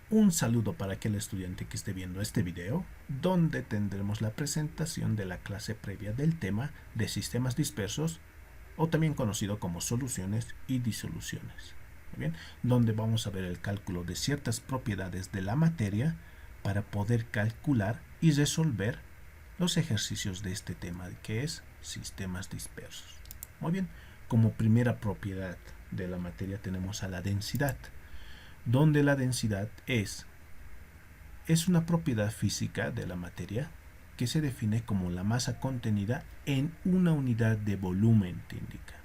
Un saludo para aquel estudiante que esté viendo este video, donde tendremos la presentación de la clase previa del tema de sistemas dispersos, o también conocido como soluciones y disoluciones. Muy bien, donde vamos a ver el cálculo de ciertas propiedades de la materia para poder calcular y resolver los ejercicios de este tema, que es sistemas dispersos. Muy bien, como primera propiedad de la materia tenemos a la densidad, donde la densidad es una propiedad física de la materia que se define como la masa contenida en una unidad de volumen, te indica,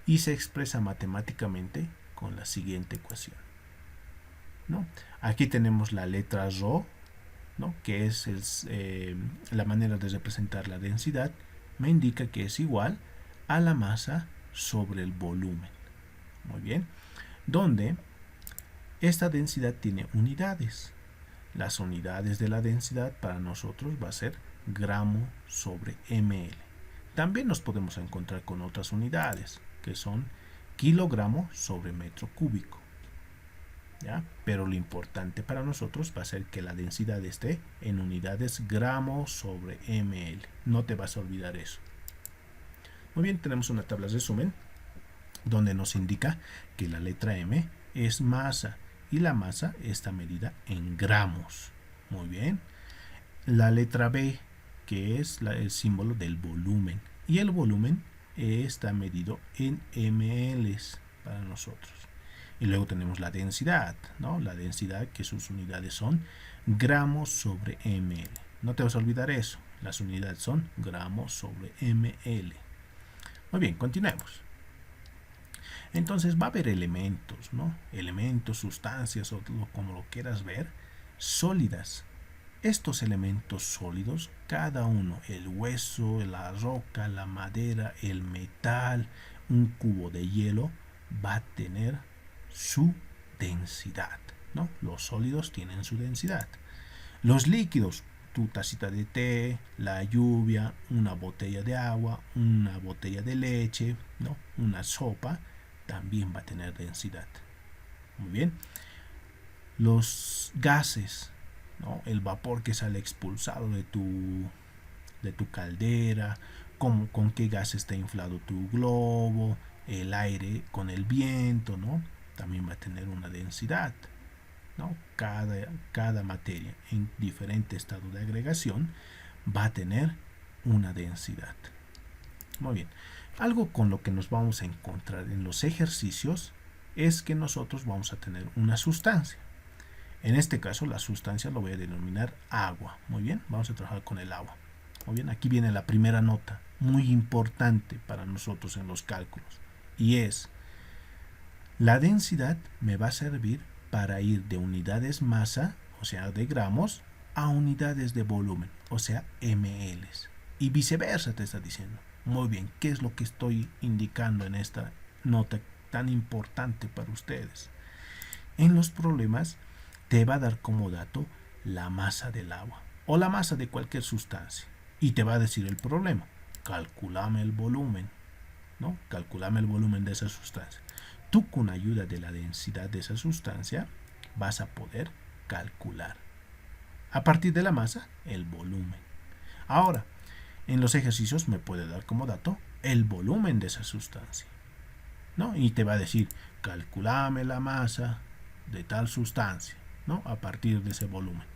y se expresa matemáticamente con la siguiente ecuación, ¿no? Aquí tenemos la letra ρ, ¿no? Que es la manera de representar la densidad, me indica que es igual a la masa sobre el volumen. Muy bien, donde esta densidad tiene unidades. Las unidades de la densidad para nosotros va a ser gramo sobre ml. También nos podemos encontrar con otras unidades, que son kilogramo sobre metro cúbico, ¿ya? Pero lo importante para nosotros va a ser que la densidad esté en unidades gramo sobre ml. No te vas a olvidar eso. Muy bien, tenemos una tabla de resumen donde nos indica que la letra M es masa y la masa está medida en gramos. Muy bien. La letra B, que es el símbolo del volumen, y el volumen está medido en ml para nosotros. Y luego tenemos la densidad, ¿no? La densidad, que sus unidades son gramos sobre ml. No te vas a olvidar eso. Las unidades son gramos sobre ml. Muy bien, continuemos. Entonces va a haber elementos, ¿no? Elementos, sustancias, o como lo quieras ver, sólidas. Estos elementos sólidos, cada uno, el hueso, la roca, la madera, el metal, un cubo de hielo, va a tener su densidad, ¿no? Los sólidos tienen su densidad. Los líquidos, tu tacita de té, la lluvia, una botella de agua, una botella de leche, ¿no? Una sopa, también va a tener densidad. Muy bien. Los gases, ¿no? El vapor que sale expulsado de tu caldera, con qué gas está inflado tu globo, el aire con el viento, ¿no? También va a tener una densidad, ¿no? Cada materia en diferente estado de agregación va a tener una densidad. Muy bien. Algo con lo que nos vamos a encontrar en los ejercicios es que nosotros vamos a tener una sustancia. En este caso la sustancia lo voy a denominar agua. Muy bien, vamos a trabajar con el agua. Muy bien, aquí viene la primera nota, muy importante para nosotros en los cálculos, y es: la densidad me va a servir para ir de unidades masa, o sea de gramos, a unidades de volumen, o sea ml, y viceversa te está diciendo. Muy bien, ¿qué es lo que estoy indicando en esta nota tan importante para ustedes? En los problemas te va a dar como dato la masa del agua o la masa de cualquier sustancia, y te va a decir el problema: calculame el volumen, ¿no? Calculame el volumen de esa sustancia. Tú, con ayuda de la densidad de esa sustancia, vas a poder calcular a partir de la masa el volumen. Ahora, en los ejercicios me puede dar como dato el volumen de esa sustancia, ¿no? Y te va a decir: calculame la masa de tal sustancia, ¿no? A partir de ese volumen.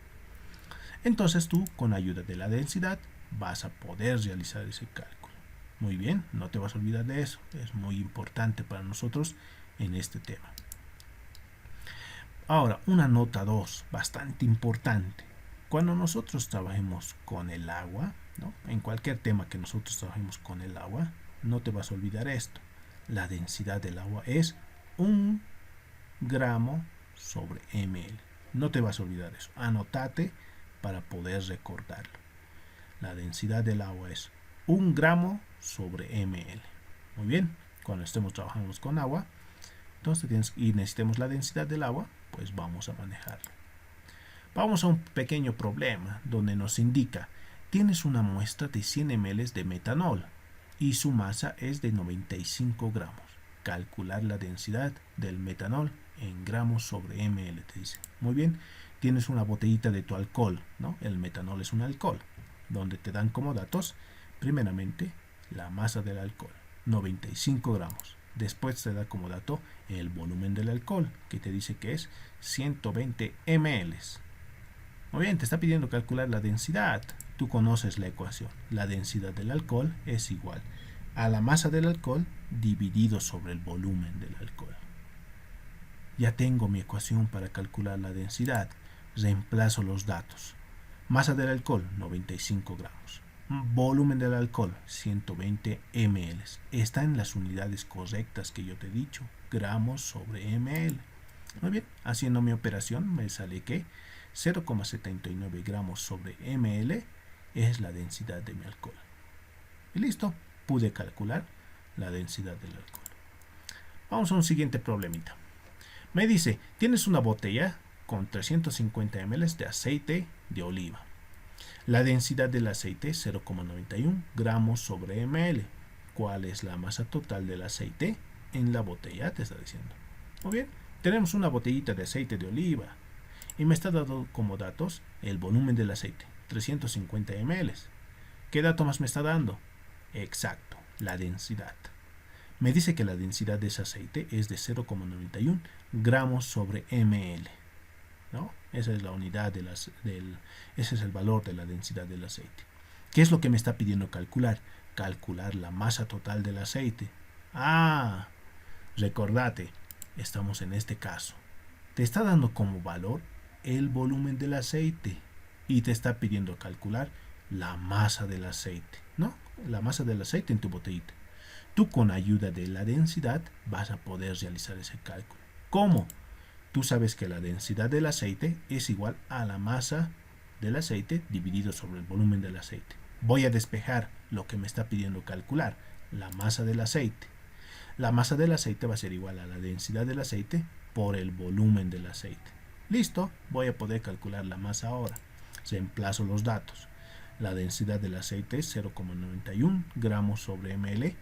Entonces tú, con ayuda de la densidad, vas a poder realizar ese cálculo. Muy bien, no te vas a olvidar de eso. Es muy importante para nosotros en este tema. Ahora, una nota 2, bastante importante. Cuando nosotros trabajemos con el agua, ¿no? En cualquier tema que nosotros trabajemos con el agua, no te vas a olvidar esto: la densidad del agua es 1 gramo sobre ml. No te vas a olvidar eso, anótate para poder recordarlo. La densidad del agua es 1 gramo sobre ml. Muy bien, cuando estemos trabajando con agua, entonces y necesitemos la densidad del agua, pues vamos a manejarlo. Vamos a un pequeño problema donde nos indica: tienes una muestra de 100 ml de metanol y su masa es de 95 gramos. calcular la densidad del metanol en gramos sobre ml, te dice. Muy bien, tienes una botellita de tu alcohol, ¿no? El metanol es un alcohol, donde te dan como datos, primeramente, la masa del alcohol, 95 gramos. Después te da como dato el volumen del alcohol, que te dice que es 120 ml. Muy bien, te está pidiendo calcular la densidad. Tú conoces la ecuación. La densidad del alcohol es igual a la masa del alcohol dividido sobre el volumen del alcohol. Ya tengo mi ecuación para calcular la densidad. Reemplazo los datos. Masa del alcohol, 95 gramos. Volumen del alcohol, 120 ml. Está en las unidades correctas que yo te he dicho. Gramos sobre ml. Muy bien, haciendo mi operación me sale que 0,79 gramos sobre ml es la densidad de mi alcohol. Y listo, pude calcular la densidad del alcohol. Vamos a un siguiente problemita. Me dice, tienes una botella con 350 ml de aceite de oliva. La densidad del aceite es 0,91 gramos sobre ml. ¿Cuál es la masa total del aceite en la botella? Te está diciendo. Muy bien, tenemos una botellita de aceite de oliva y me está dando como datos el volumen del aceite, 350 ml. ¿Qué dato más me está dando? Exacto, la densidad. Me dice que la densidad de ese aceite es de 0,91 gramos sobre ml, ¿no? Esa es la unidad ese es el valor de la densidad del aceite. ¿Qué es lo que me está pidiendo calcular? Calcular la masa total del aceite. Ah, recordate, estamos en este caso. Te está dando como valor el volumen del aceite y te está pidiendo calcular la masa del aceite, ¿no? La masa del aceite en tu botellita. Tú con ayuda de la densidad vas a poder realizar ese cálculo. ¿Cómo? Tú sabes que la densidad del aceite es igual a la masa del aceite dividido sobre el volumen del aceite. Voy a despejar lo que me está pidiendo calcular, la masa del aceite. La masa del aceite va a ser igual a la densidad del aceite por el volumen del aceite. Listo, voy a poder calcular la masa ahora. Reemplazo los datos. La densidad del aceite es 0,91 gramos sobre ml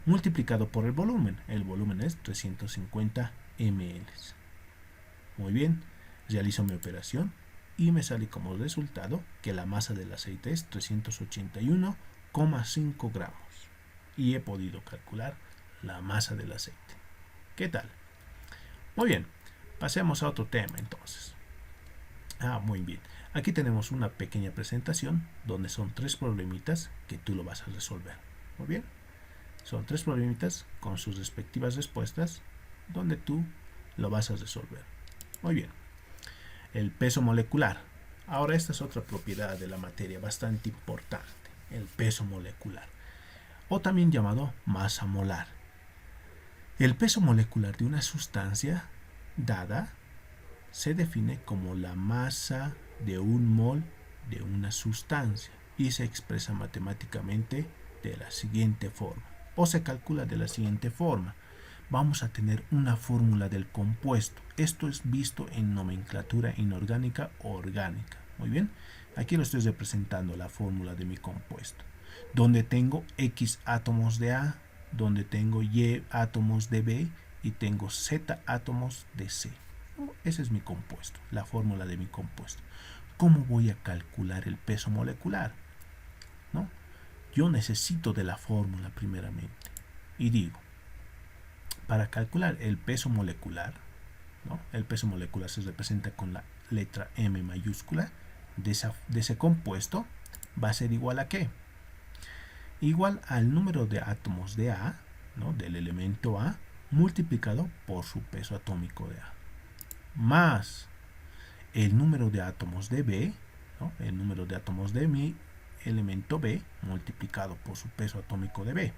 multiplicado por el volumen. El volumen es 350 ml. Muy bien, realizo mi operación y me sale como resultado que la masa del aceite es 381,5 gramos. Y he podido calcular la masa del aceite. ¿Qué tal? Muy bien, pasemos a otro tema entonces. Muy bien. Aquí tenemos una pequeña presentación donde son 3 problemitas que tú lo vas a resolver. Muy bien. Son 3 problemitas con sus respectivas respuestas donde tú lo vas a resolver. Muy bien. El peso molecular. Ahora esta es otra propiedad de la materia bastante importante. El peso molecular. O también llamado masa molar. El peso molecular de una sustancia dada se define como la masa de un mol de una sustancia y se expresa matemáticamente de la siguiente forma, o se calcula de la siguiente forma. Vamos a tener una fórmula del compuesto. Esto es visto en nomenclatura inorgánica o orgánica. Muy bien, aquí lo estoy representando la fórmula de mi compuesto, donde tengo X átomos de A, donde tengo Y átomos de B y tengo Z átomos de C. Ese es mi compuesto, la fórmula de mi compuesto. ¿Cómo voy a calcular el peso molecular? ¿No? Yo necesito de la fórmula primeramente. Y digo, para calcular el peso molecular, ¿no? El peso molecular se representa con la letra M mayúscula de ese compuesto. Va a ser igual a ¿qué? Igual al número de átomos de A, ¿no? Del elemento A, multiplicado por su peso atómico de A, más el número de átomos de B, ¿no? El número de átomos de mi elemento B multiplicado por su peso atómico de B,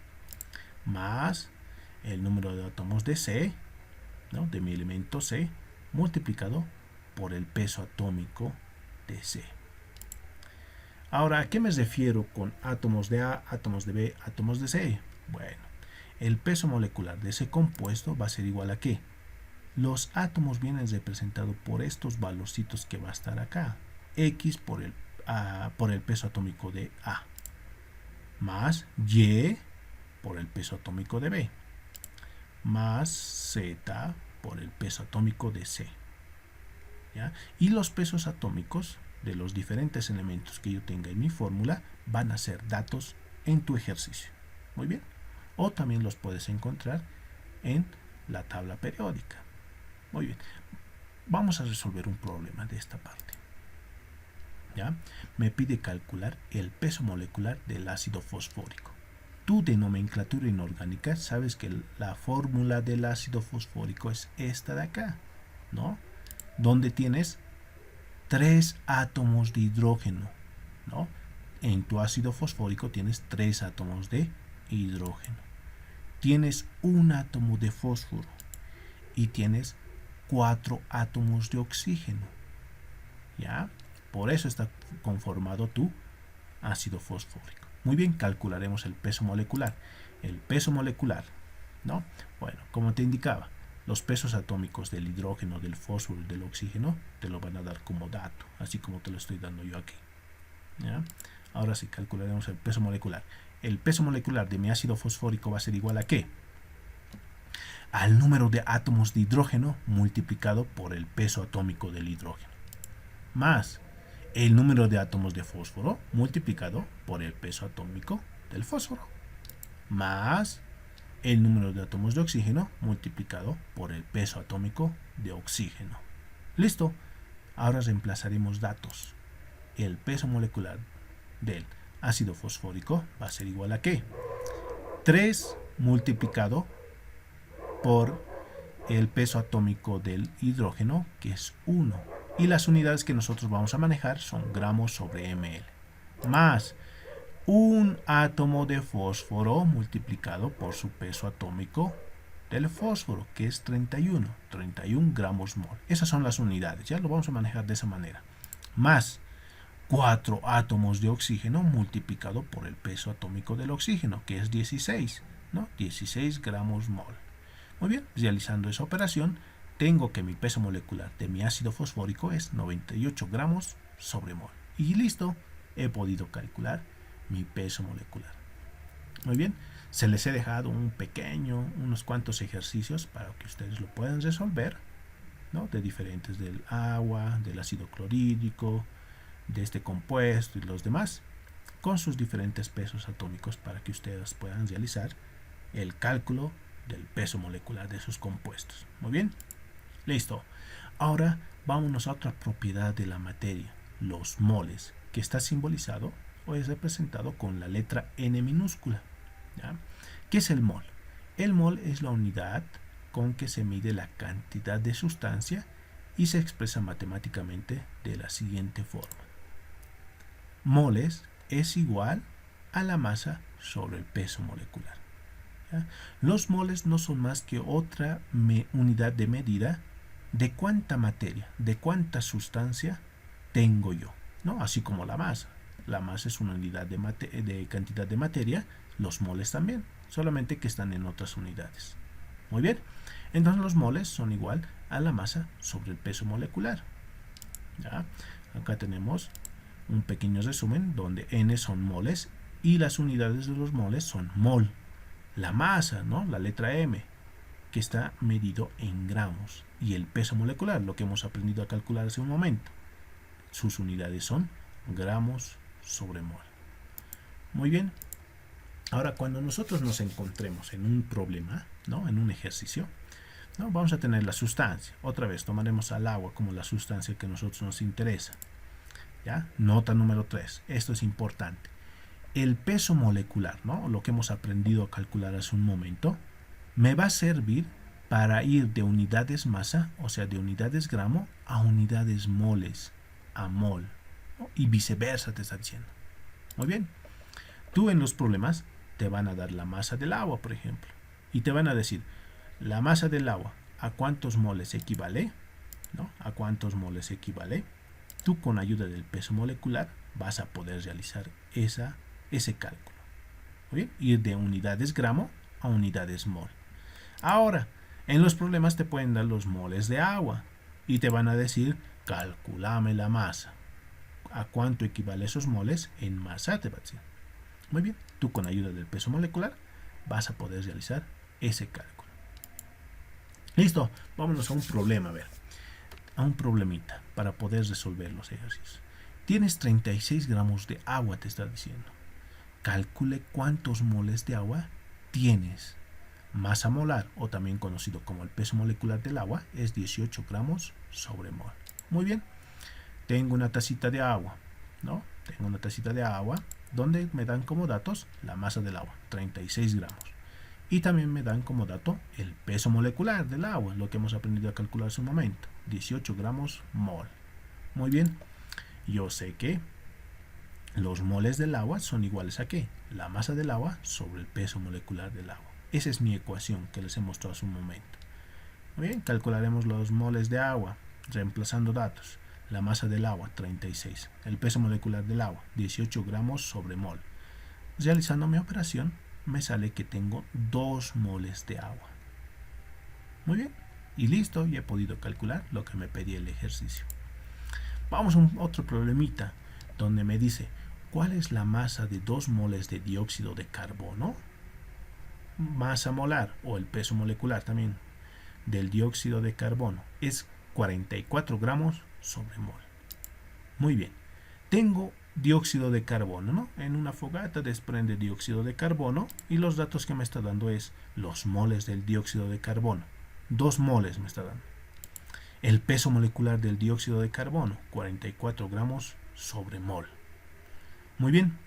más el número de átomos de C, ¿no? De mi elemento C multiplicado por el peso atómico de C. Ahora, ¿a qué me refiero con átomos de A, átomos de B, átomos de C? Bueno, el peso molecular de ese compuesto va a ser igual a ¿qué? Los átomos vienen representados por estos valorcitos que va a estar acá. X por el peso atómico de A, más Y por el peso atómico de B, más Z por el peso atómico de C. ¿Ya? Y los pesos atómicos de los diferentes elementos que yo tenga en mi fórmula van a ser datos en tu ejercicio. Muy bien. O también los puedes encontrar en la tabla periódica. Muy bien. Vamos a resolver un problema de esta parte. ¿Ya? Me pide calcular el peso molecular del ácido fosfórico. Tú de nomenclatura inorgánica sabes que la fórmula del ácido fosfórico es esta de acá, ¿no? Donde tienes 3 átomos de hidrógeno, ¿no? En tu ácido fosfórico tienes 3 átomos de hidrógeno. Tienes un átomo de fósforo y tienes 4 átomos de oxígeno. ¿Ya? Por eso está conformado tu ácido fosfórico. Muy bien, calcularemos el peso molecular. El peso molecular, ¿no? Bueno, como te indicaba, los pesos atómicos del hidrógeno, del fósforo y del oxígeno te lo van a dar como dato, así como te lo estoy dando yo aquí. ¿Ya? Ahora sí, calcularemos el peso molecular. El peso molecular de mi ácido fosfórico va a ser igual a ¿qué? Al número de átomos de hidrógeno multiplicado por el peso atómico del hidrógeno, más el número de átomos de fósforo multiplicado por el peso atómico del fósforo, más el número de átomos de oxígeno multiplicado por el peso atómico de oxígeno. Listo. Ahora reemplazaremos datos. El peso molecular del ácido fosfórico va a ser igual a ¿qué? 3 multiplicado por el peso atómico del hidrógeno, que es 1. Y las unidades que nosotros vamos a manejar son gramos sobre ml. Más un átomo de fósforo multiplicado por su peso atómico del fósforo, que es 31 gramos mol. Esas son las unidades, ya lo vamos a manejar de esa manera. Más 4 átomos de oxígeno multiplicado por el peso atómico del oxígeno, que es 16, ¿no? 16 gramos mol. Muy bien, realizando esa operación, tengo que mi peso molecular de mi ácido fosfórico es 98 gramos sobre mol. Y listo, he podido calcular mi peso molecular. Muy bien, se les he dejado unos cuantos ejercicios para que ustedes lo puedan resolver, ¿no? De diferentes del agua, del ácido clorhídrico, de este compuesto y los demás, con sus diferentes pesos atómicos para que ustedes puedan realizar el cálculo del peso molecular de sus compuestos. Muy bien, listo. Ahora vámonos a otra propiedad de la materia, los moles, que está simbolizado o es representado con la letra N minúscula. ¿Ya? ¿Qué es el mol? El mol es la unidad con que se mide la cantidad de sustancia y se expresa matemáticamente de la siguiente forma. Moles es igual a la masa sobre el peso molecular. ¿Ya? Los moles no son más que otra unidad de medida de cuánta materia, de cuánta sustancia tengo yo, ¿no? Así como la masa. La masa es una unidad de cantidad de materia, los moles también, solamente que están en otras unidades. Muy bien, entonces los moles son igual a la masa sobre el peso molecular. ¿Ya? Acá tenemos un pequeño resumen donde N son moles y las unidades de los moles son mol. La masa, ¿no? La letra M, que está medido en gramos, y el peso molecular, lo que hemos aprendido a calcular hace un momento, sus unidades son gramos sobre mol. Muy bien. Ahora, cuando nosotros nos encontremos en un problema, ¿no? En un ejercicio, ¿no? Vamos a tener la sustancia. Otra vez tomaremos al agua como la sustancia que a nosotros nos interesa. ¿Ya? Nota número 3. Esto es importante. El peso molecular, ¿no? Lo que hemos aprendido a calcular hace un momento, me va a servir para ir de unidades masa, o sea, de unidades gramo, a unidades moles, a mol, ¿no? Y viceversa te está diciendo. Muy bien. Tú en los problemas te van a dar la masa del agua, por ejemplo, y te van a decir, la masa del agua, ¿a cuántos moles equivale? ¿No? ¿A cuántos moles equivale? Tú con ayuda del peso molecular vas a poder realizar ese cálculo. ¿Muy bien? Ir de unidades gramo a unidades mol. Ahora, en los problemas te pueden dar los moles de agua y te van a decir, calculame la masa. ¿A cuánto equivale esos moles en masa? Te va a decir. Muy bien, tú con ayuda del peso molecular vas a poder realizar ese cálculo. Listo, vámonos a un problema, a ver, a un problemita para poder resolver los ejercicios. Tienes 36 gramos de agua, te está diciendo. Calcule cuántos moles de agua tienes. Masa molar, o también conocido como el peso molecular del agua, es 18 gramos sobre mol. Muy bien, tengo una tacita de agua, ¿no? Tengo una tacita de agua donde me dan como datos la masa del agua, 36 gramos. Y también me dan como dato el peso molecular del agua, lo que hemos aprendido a calcular hace un momento, 18 gramos mol. Muy bien, yo sé que los moles del agua son iguales a ¿qué? La masa del agua sobre el peso molecular del agua. Esa es mi ecuación que les he mostrado hace un momento. Muy bien, calcularemos los moles de agua, reemplazando datos. La masa del agua, 36. El peso molecular del agua, 18 gramos sobre mol. Realizando mi operación, me sale que tengo 2 moles de agua. Muy bien, y listo, ya he podido calcular lo que me pedía el ejercicio. Vamos a otro problemita, donde me dice, ¿cuál es la masa de 2 moles de dióxido de carbono? Masa molar, o el peso molecular también, del dióxido de carbono es 44 gramos sobre mol. Muy bien, tengo dióxido de carbono, ¿no? En una fogata desprende dióxido de carbono y los datos que me está dando es los moles del dióxido de carbono. 2 moles me está dando. El peso molecular del dióxido de carbono, 44 gramos sobre mol. Muy bien.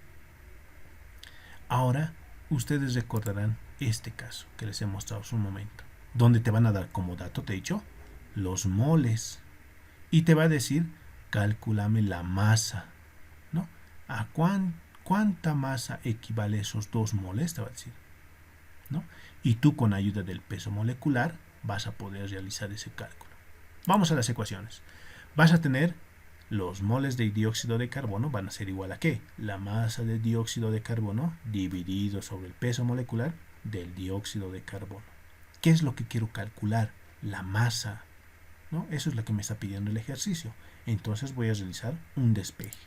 Ahora, ustedes recordarán este caso que les he mostrado hace un momento, donde te van a dar como dato, te he dicho, los moles. Y te va a decir, calculame la masa, ¿no? ¿A cuánta masa equivale esos 2 moles? Te va a decir, ¿no? Y tú con ayuda del peso molecular vas a poder realizar ese cálculo. Vamos a las ecuaciones. Vas a tener los moles de dióxido de carbono van a ser igual a ¿qué? La masa de dióxido de carbono dividido sobre el peso molecular del dióxido de carbono. ¿Qué es lo que quiero calcular? La masa, ¿no? Eso es lo que me está pidiendo el ejercicio. Entonces voy a realizar un despeje.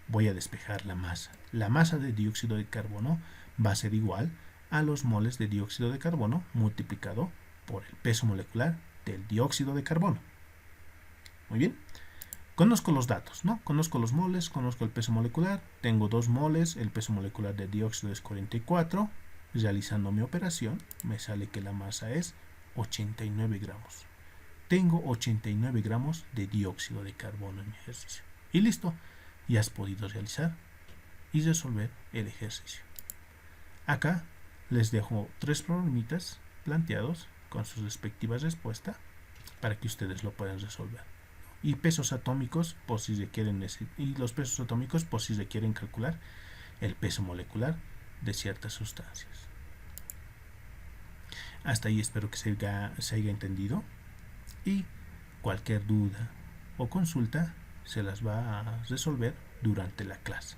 Voy a despejar la masa. La masa de dióxido de carbono va a ser igual a los moles de dióxido de carbono multiplicado por el peso molecular del dióxido de carbono. Muy bien. Conozco los datos, ¿no? Conozco los moles, conozco el peso molecular. Tengo 2 moles, el peso molecular de dióxido es 44. Realizando mi operación, me sale que la masa es 89 gramos. Tengo 89 gramos de dióxido de carbono en mi ejercicio. Y listo, ya has podido realizar y resolver el ejercicio. Acá les dejo 3 problemitas planteados con sus respectivas respuestas para que ustedes lo puedan resolver. Y pesos atómicos por si requieren y los pesos atómicos por si requieren calcular el peso molecular de ciertas sustancias. Hasta ahí espero que se haya entendido y cualquier duda o consulta se las va a resolver durante la clase.